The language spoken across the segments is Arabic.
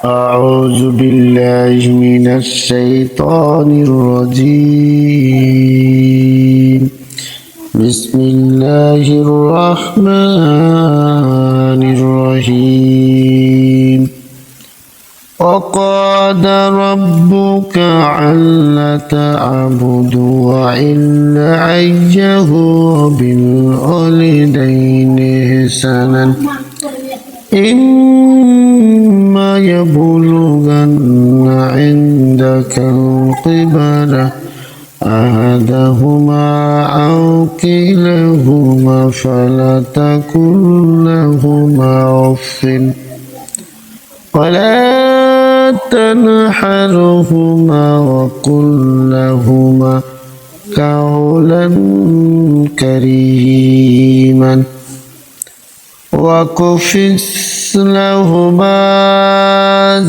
أعوذ بالله من الشيطان الرجيم. بسم الله الرحمن الرحيم. وقال ربك ألا تعبدوا إلا إياه وبالوالدين إحسانا إما يبلغن عندك الكبر أحدهما أو كلاهما فلا تقل لهما أف ولا تنحرهما وقل لهما قولا كريما وخفض لهما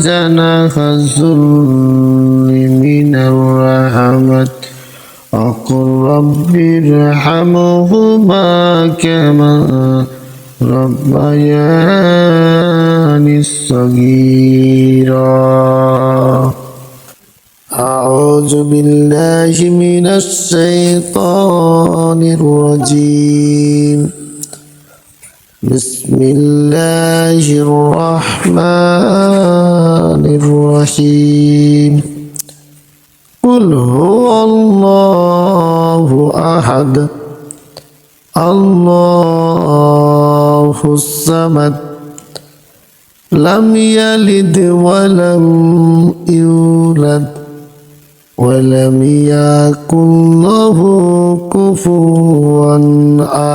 جناح الذل من الرحمة وقل رب ارحمهما كما ربياني صغيرا. أعوذ بالله من الشيطان الرجيم. بسم الله الرحمن الرحيم. قل هو الله أحد الله الصمد لم يلد ولم يولد ولم يكن له كفوا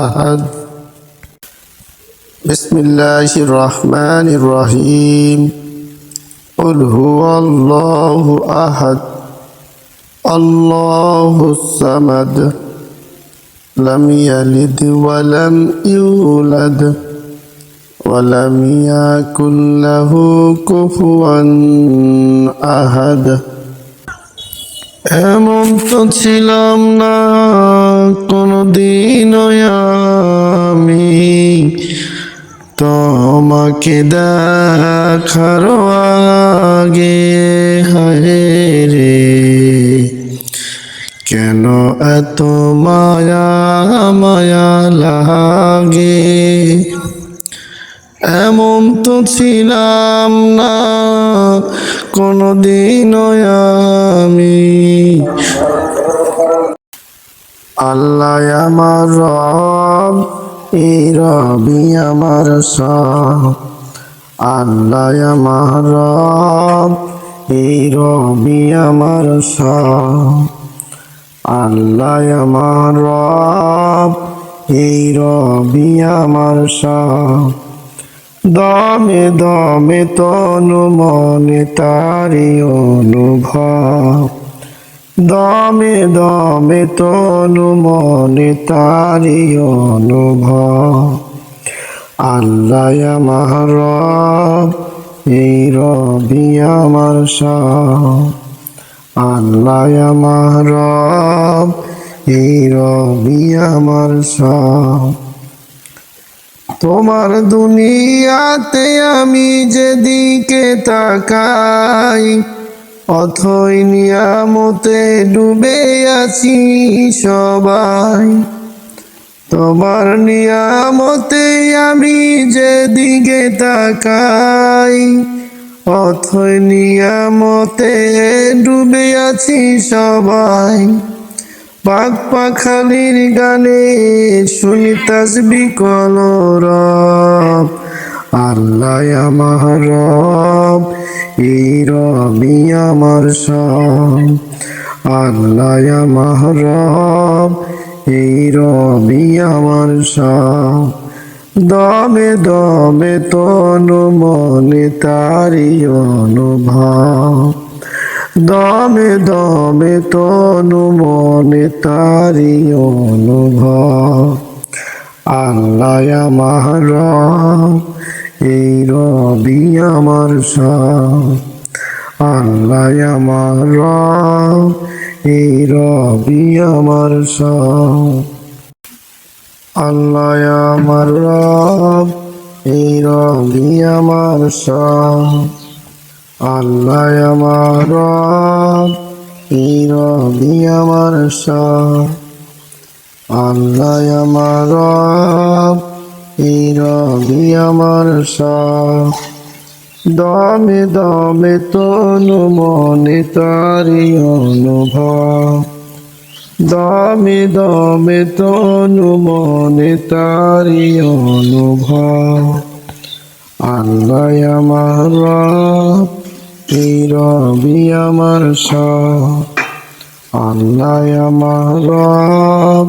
أحد. بسم الله الرحمن الرحيم. قل هو الله أحد الله الصمد لم يلد ولم يولد ولم يكن له كفوا أحد. এমন তো ছিলাম না কোনদিনও আমি তোমাকে দেখার আগে, হায় রে কেন এত মায়া মায়া লাগে। এমন তো ছিলাম না কোনদিনও আমি, আল্লাহ আমার রব এই রবি আমার সব, আল্লাহ আমার রব এই রবি আমার সব, আল্লাহ আমার রব এই রবি আমার সব। দমে দমে তনু মনে তারি অনুভব, দমে দমে তনু মনে তারি অনুভব। আল্লাহ আমার রব এই রবি আমার সব, আল্লাহ আমার রব এই রবি আমার সব। তোমার দুনিয়াতে আমি যেদিকে তাকাই অথই নিয়ামতে ডুবে আছি সবাই। তোমার নিয়ামতে আমি যেদিকে তাকাই অথই নিয়ামতে ডুবে আছি সবাই। পাক পাখালির গানে শুনি তাসবিহ কলরব, আল্লাহ আমার রব এই রবি আমার সব, আল্লাহ আমার রব এই রবি আমার সব। দমে দমে তনু মনে তারি অনুভব, দমে দমে তনু মনে তারি অনুভব। আল্লাহ আমার রব এই রবি আমার সব, আল্লাহ আমার রব এই রবি আমার সব। আল্লাহ আমার রব এই রবি আমার সব, আল্লাহ আমার রব, এই রবি আমার সব। আল্লাহ আমার রব, এই রবি আমার সব। দমে দমে তনু মনে তারি অনুভব। দমে দমে তনু মনে তারি অনুভব। আল্লাহ আমার রব, এই রবি আমার সব। আল্লাহ আমার রব,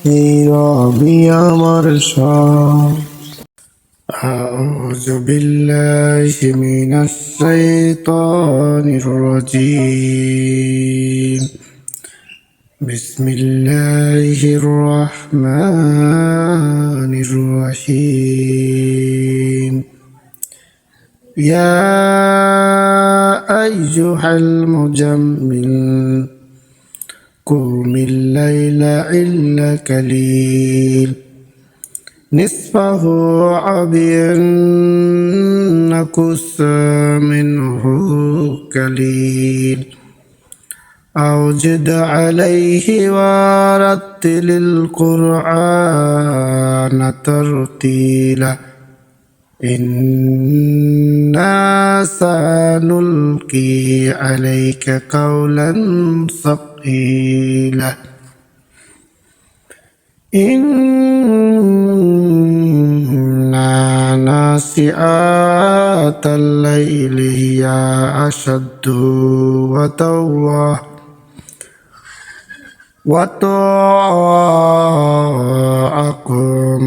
এই রবি আমার সব। أعوذ بالله من الشيطان الرجيم. بسم الله الرحمن الرحيم. يا أيها المجمل قم الليل إلا قليل نصفه أو ينقص منه قليل أو زد عليه ورتل القرآن ترتيلا إنا سنلقي عليك قولا ثقيلا إن ناشئة الليل هي أشد وطاعكم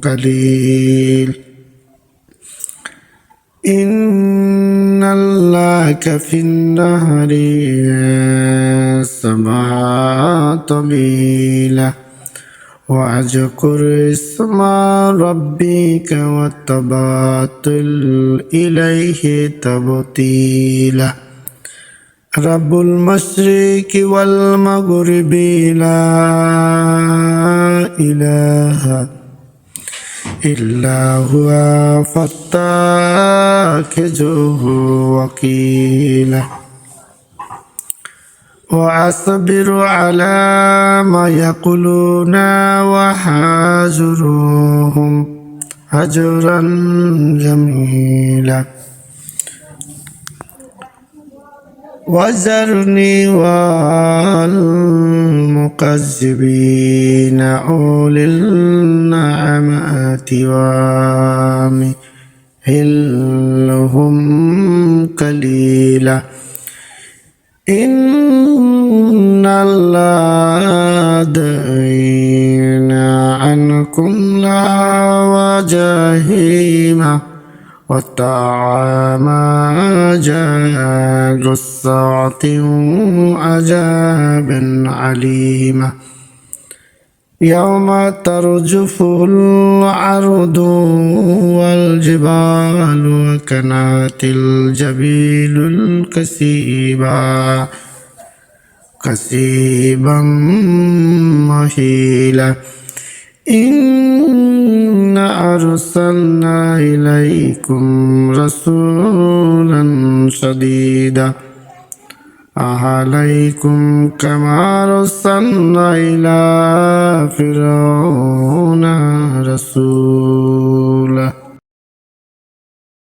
قليل إن لك في النهر سبعا طويلة واذكر اسم ربك وتبتل إليه تبتيلا رب المشرق والمغرب لا إله إلا هو فاتخذه وكيلا وأصبر على ما يقولون وهجرهم هجرا جميلا وذرني والمكذبين أولي النعمة ومهلهم قليلا إن الذين عنكم لا وجهيم وطعام جاء الساعة عذابا عليما يوم ترجف الأرض والجبال وكانت الجبال كثيبا مهيلا إنا أرسلنا إليكم رسولا شديدا عليكم كما أرسلنا إلى فرعون رسولا